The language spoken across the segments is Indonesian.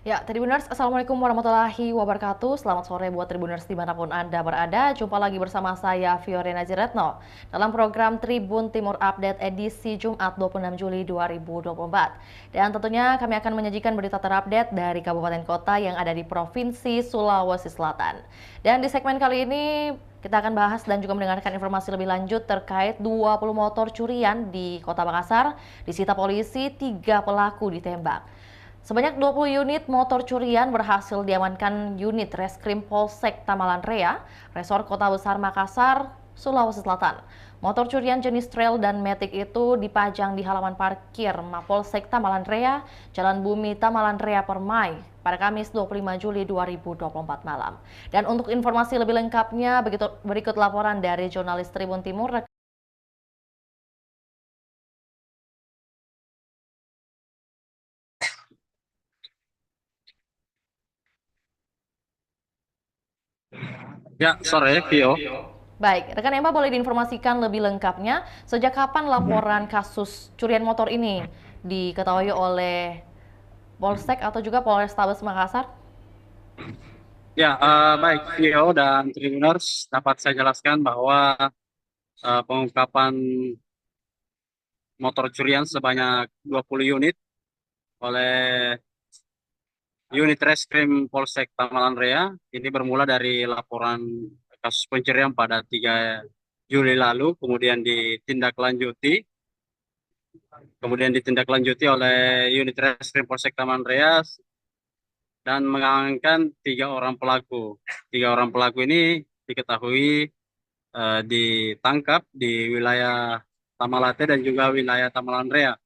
Ya, Tribuners, Assalamualaikum warahmatullahi wabarakatuh. Selamat sore buat Tribuners dimanapun Anda berada. Jumpa lagi bersama saya, Fiorena Jiretno, dalam program Tribun Timur Update edisi Jumat 26 Juli 2024. Dan tentunya kami akan menyajikan berita terupdate dari kabupaten kota yang ada di Provinsi Sulawesi Selatan. Dan di segmen kali ini, kita akan bahas dan juga mendengarkan informasi lebih lanjut terkait 20 motor curian di Kota Makassar. Disita polisi, 3 pelaku ditembak. Sebanyak 20 unit motor curian berhasil diamankan unit Reskrim Polsek Tamalan Rea, Resor Kota Besar Makassar, Sulawesi Selatan. Motor curian jenis trail dan matic itu dipajang di halaman parkir Mapolsek Tamalan Rea, Jalan Bumi Tamalan Rea Permai, pada Kamis 25 Juli 2024 malam. Dan untuk informasi lebih lengkapnya, berikut laporan dari jurnalis Tribun Timur. Ya, sore, Vio. Baik, rekan Emma boleh diinformasikan lebih lengkapnya sejak kapan laporan kasus curian motor ini diketahui oleh Polsek atau juga Polrestabes Makassar? Ya, baik, Vio dan Tribuners, dapat saya jelaskan bahwa pengungkapan motor curian sebanyak 20 unit oleh unit Reskrim Polsek Tamalan Rea ini bermula dari laporan kasus pencurian pada 3 Juli lalu, kemudian ditindaklanjuti oleh unit Reskrim Polsek Taman Rea dan mengamankan 3 orang pelaku. 3 orang pelaku ini diketahui ditangkap di wilayah Tamalate dan juga wilayah Tamalan Rea.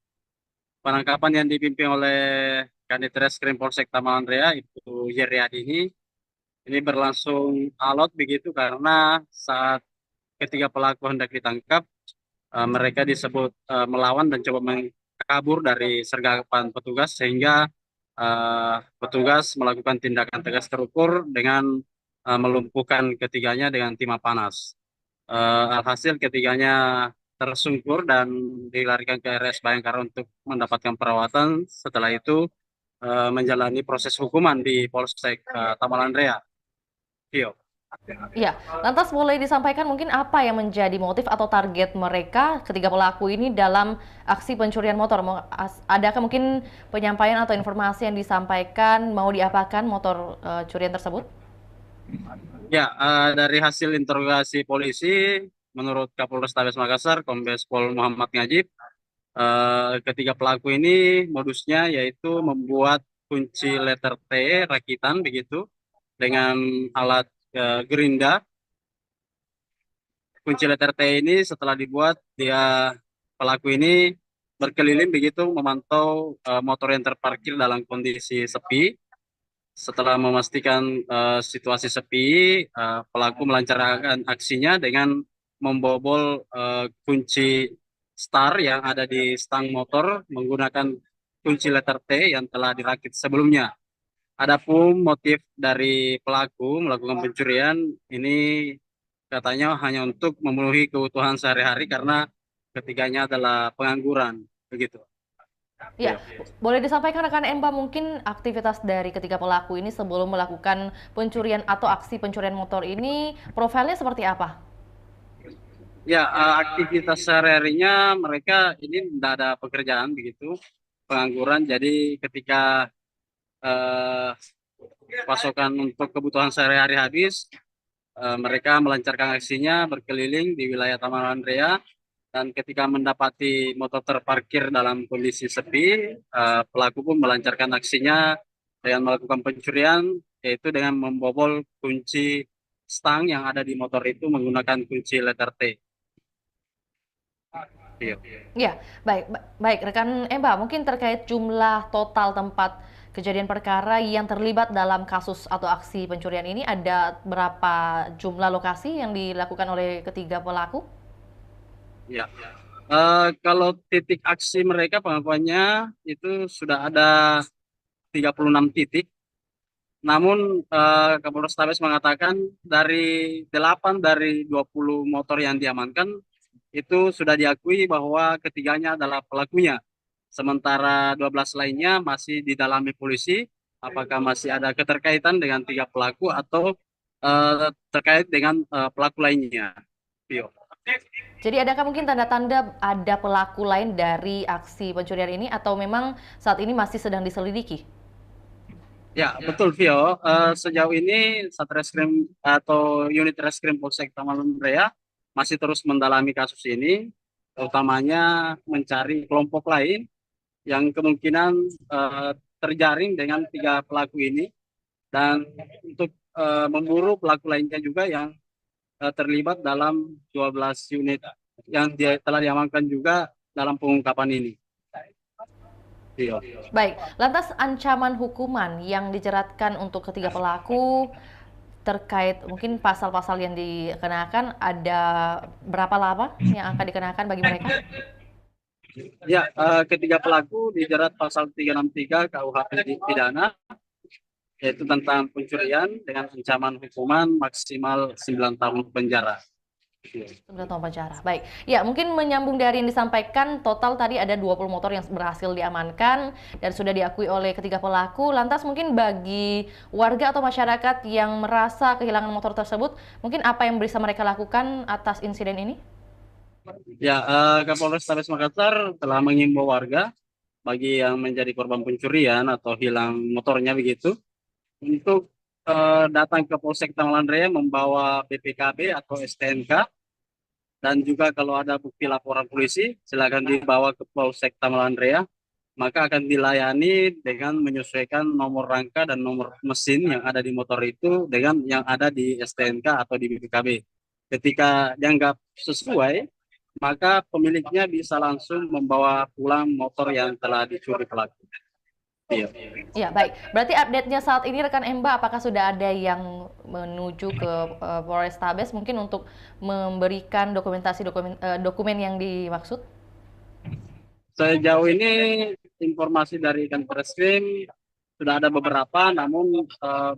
Penangkapan yang dipimpin oleh Kanit Reskrim Polsek Tamalan Rea itu Yeriadi ini berlangsung alot begitu karena saat ketiga pelaku hendak ditangkap, mereka disebut melawan dan coba kabur dari sergapan petugas sehingga petugas melakukan tindakan tegas terukur dengan melumpuhkan ketiganya dengan timah panas. Alhasil ketiganya tersungkur dan dilarikan ke RS Bayangkara untuk mendapatkan perawatan. Setelah itu menjalani proses hukuman di Polsek Tamalan Rea. Tio. Ya, lantas boleh disampaikan mungkin apa yang menjadi motif atau target mereka ketiga pelaku ini dalam aksi pencurian motor? Adakah mungkin penyampaian atau informasi yang disampaikan mau diapakan motor curian tersebut? Ya, dari hasil interogasi polisi, menurut Kapolres Tabes Makassar, Kombes Pol Muhammad Ngajib, ketiga pelaku ini modusnya yaitu membuat kunci letter T rakitan begitu dengan alat gerinda. Kunci letter T ini setelah dibuat, pelaku ini berkeliling begitu memantau motor yang terparkir dalam kondisi sepi. Setelah memastikan situasi sepi, pelaku melancarkan aksinya dengan membobol kunci star yang ada di stang motor menggunakan kunci letter T yang telah dirakit sebelumnya. Adapun motif dari pelaku melakukan pencurian ini katanya hanya untuk memenuhi kebutuhan sehari-hari karena ketiganya adalah pengangguran, begitu. Ya, Iya. boleh disampaikan rekan Emba mungkin aktivitas dari ketiga pelaku ini sebelum melakukan pencurian atau aksi pencurian motor ini profilnya seperti apa? Ya, aktivitas sehari-harinya mereka ini tidak ada pekerjaan begitu, pengangguran. Jadi ketika eh, pasokan untuk kebutuhan sehari-hari habis, mereka melancarkan aksinya berkeliling di wilayah Taman Andrea dan ketika mendapati motor terparkir dalam kondisi sepi, pelaku pun melancarkan aksinya dengan melakukan pencurian, yaitu dengan membobol kunci stang yang ada di motor itu menggunakan kunci letter T. Iya. Ya, baik rekan Emba, mungkin terkait jumlah total tempat kejadian perkara yang terlibat dalam kasus atau aksi pencurian ini ada berapa jumlah lokasi yang dilakukan oleh ketiga pelaku? Ya. Kalau titik aksi mereka pengakuannya itu sudah ada 36 titik. Namun Kapolres Tabes mengatakan dari 8 dari 20 motor yang diamankan itu sudah diakui bahwa ketiganya adalah pelakunya. Sementara 12 lainnya masih didalami polisi apakah masih ada keterkaitan dengan tiga pelaku atau terkait dengan pelaku lainnya. Vio. Jadi adakah mungkin tanda-tanda ada pelaku lain dari aksi pencurian ini atau memang saat ini masih sedang diselidiki? Ya, betul Vio. Sejauh ini Satreskrim atau Unit Reskrim Polsek Taman Raya masih terus mendalami kasus ini, utamanya mencari kelompok lain yang kemungkinan terjaring dengan tiga pelaku ini, dan untuk memburu pelaku lainnya juga yang terlibat dalam 12 unit yang telah diamankan juga dalam pengungkapan ini. Vio. Baik, lantas ancaman hukuman yang dijeratkan untuk ketiga pelaku terkait mungkin pasal-pasal yang dikenakan ada berapa lama yang akan dikenakan bagi mereka? Ya, ketiga pelaku dijerat pasal 363 KUH pidana, yaitu tentang pencurian dengan ancaman hukuman maksimal 9 tahun penjara. 9 tahun penjara. Baik. Ya, mungkin menyambung dari yang disampaikan, total tadi ada 20 motor yang berhasil diamankan dan sudah diakui oleh ketiga pelaku. Lantas mungkin bagi warga atau masyarakat yang merasa kehilangan motor tersebut, mungkin apa yang bisa mereka lakukan atas insiden ini? Ya, Kapolres Tabes Makassar telah mengimbau warga bagi yang menjadi korban pencurian atau hilang motornya begitu, untuk datang ke Polsek Taman Raya membawa BPKB atau STNK, dan juga kalau ada bukti laporan polisi silakan dibawa ke Polsek Taman Raya, maka akan dilayani dengan menyesuaikan nomor rangka dan nomor mesin yang ada di motor itu dengan yang ada di STNK atau di BPKB. Ketika dianggap sesuai, maka pemiliknya bisa langsung membawa pulang motor yang telah dicuri pelaku. Iya. Ya, baik. Berarti update-nya saat ini rekan Emba, apakah sudah ada yang menuju ke Polrestabes mungkin untuk memberikan dokumen yang dimaksud? Sejauh ini informasi dari Kantreskrim sudah ada beberapa, namun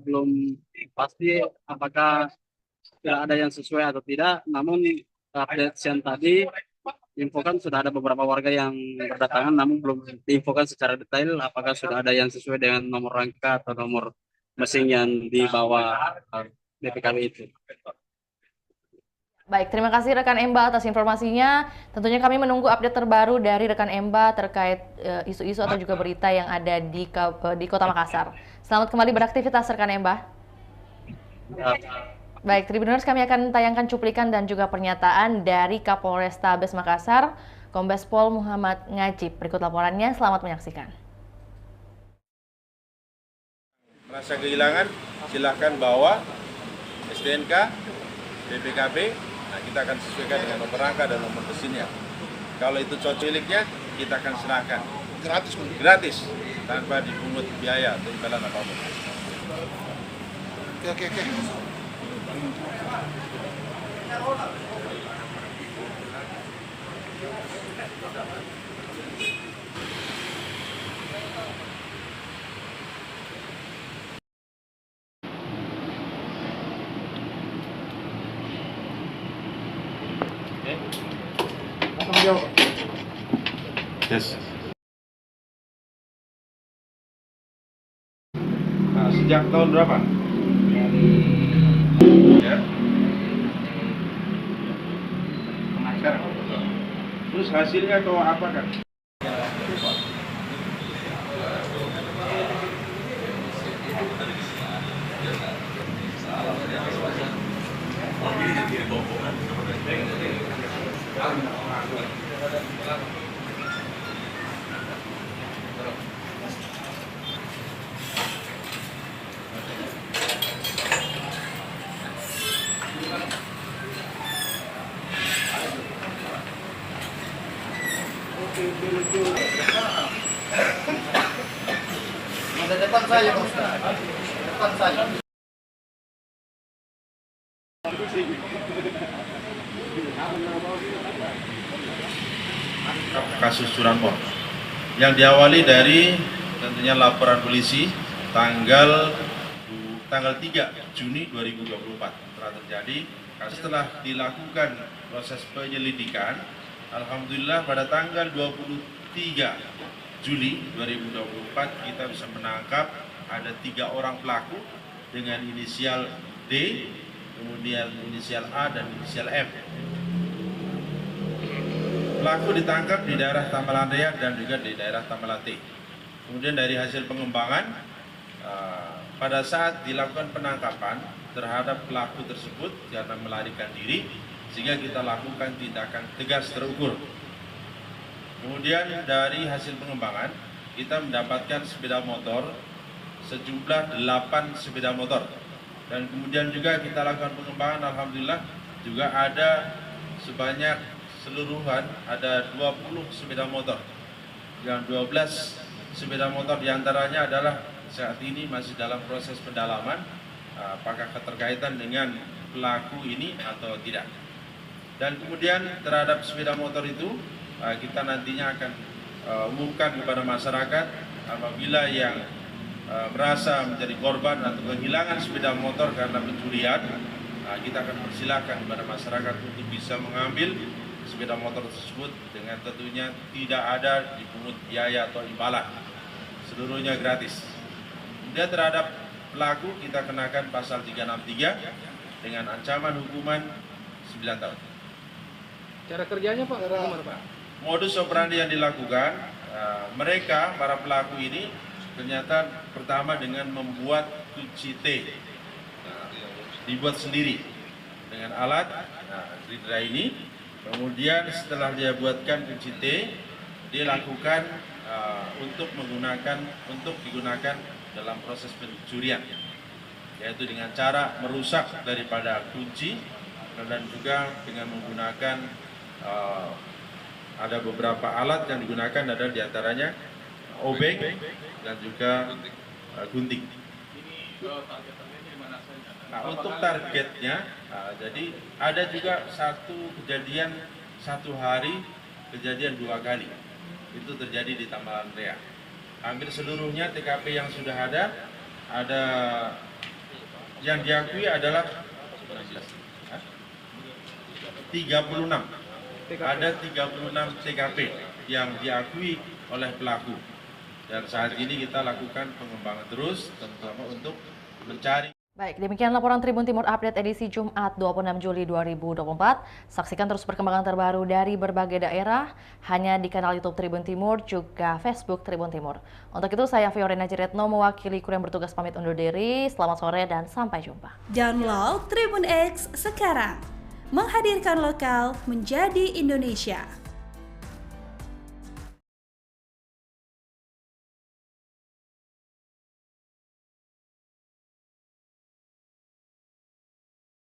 belum pasti apakah sudah ada yang sesuai atau tidak. Namun update siang tadi infokan sudah ada beberapa warga yang berdatangan, namun belum diinfokan secara detail apakah sudah ada yang sesuai dengan nomor rangka atau nomor mesin yang dibawa BPKB itu. Baik, terima kasih rekan Emba atas informasinya. Tentunya kami menunggu update terbaru dari rekan Emba terkait isu-isu atau juga berita yang ada di Kota Makassar. Selamat kembali beraktivitas rekan Emba. Baik, Tribuners, kami akan tayangkan cuplikan dan juga pernyataan dari Kapolres Tabes Makassar, Kombes Pol Muhammad Ngajib. Berikut laporannya, selamat menyaksikan. Merasa kehilangan, silahkan bawa STNK, BPKB, nah kita akan sesuaikan dengan nomor rangka dan nomor mesinnya. Kalau itu cocok miliknya, kita akan serahkan. Gratis, tanpa dipungut biaya atau imbalan apapun. Oke. Yes. Nah, sejak tahun berapa? Ya. Sekarang. Terus hasilnya atau apa kan? Ada depan saya, Bos. Depan saya. Kasus curanmor yang diawali dari tentunya laporan polisi tanggal 3 Juni 2024 telah terjadi. Setelah dilakukan proses penyelidikan, alhamdulillah pada tanggal 23 Juli 2024 kita bisa menangkap ada 3 orang pelaku dengan inisial D, kemudian inisial A dan inisial M. Pelaku ditangkap di daerah Tamalan Rea dan juga di daerah Tamalan T. Kemudian dari hasil pengembangan, pada saat dilakukan penangkapan terhadap pelaku tersebut karena melarikan diri, sehingga kita lakukan tindakan tegas terukur. Kemudian dari hasil pengembangan, kita mendapatkan sepeda motor sejumlah 8 sepeda motor. Dan kemudian juga kita lakukan pengembangan, alhamdulillah juga ada sebanyak seluruhan ada 20 sepeda motor. Yang 12 sepeda motor diantaranya adalah saat ini masih dalam proses pendalaman apakah keterkaitan dengan pelaku ini atau tidak. Dan kemudian terhadap sepeda motor itu kita nantinya akan umumkan kepada masyarakat apabila yang merasa menjadi korban atau kehilangan sepeda motor karena pencurian, kita akan persilahkan kepada masyarakat untuk bisa mengambil sepeda motor tersebut dengan tentunya tidak ada dipungut biaya atau imbalan, seluruhnya gratis. Kemudian terhadap pelaku kita kenakan pasal 363 dengan ancaman hukuman 9 tahun. Cara kerjanya Pak, gimana Pak? Modus operandi yang dilakukan, mereka para pelaku ini ternyata pertama dengan membuat kunci T, dibuat sendiri dengan alat Ridra ini. Kemudian setelah dia buatkan kunci T, dia lakukan untuk digunakan dalam proses pencurian, yaitu dengan cara merusak daripada kunci dan juga dengan menggunakan ada beberapa alat yang digunakan, ada diantaranya obeng dan juga gunting. Nah, untuk targetnya, jadi ada juga satu kejadian satu hari, kejadian 2 kali. Itu terjadi di Tamalan Rea. Hampir seluruhnya TKP yang sudah ada yang diakui adalah 36. Ada 36 TKP yang diakui oleh pelaku. Dan saat ini kita lakukan pengembangan terus, terutama untuk mencari. Baik, demikian laporan Tribun Timur Update edisi Jumat 26 Juli 2024. Saksikan terus perkembangan terbaru dari berbagai daerah hanya di kanal YouTube Tribun Timur juga Facebook Tribun Timur. Untuk itu saya Fiorena Jiretno mewakili kru yang bertugas pamit undur diri. Selamat sore dan sampai jumpa. Download Tribun X sekarang. Menghadirkan lokal menjadi Indonesia.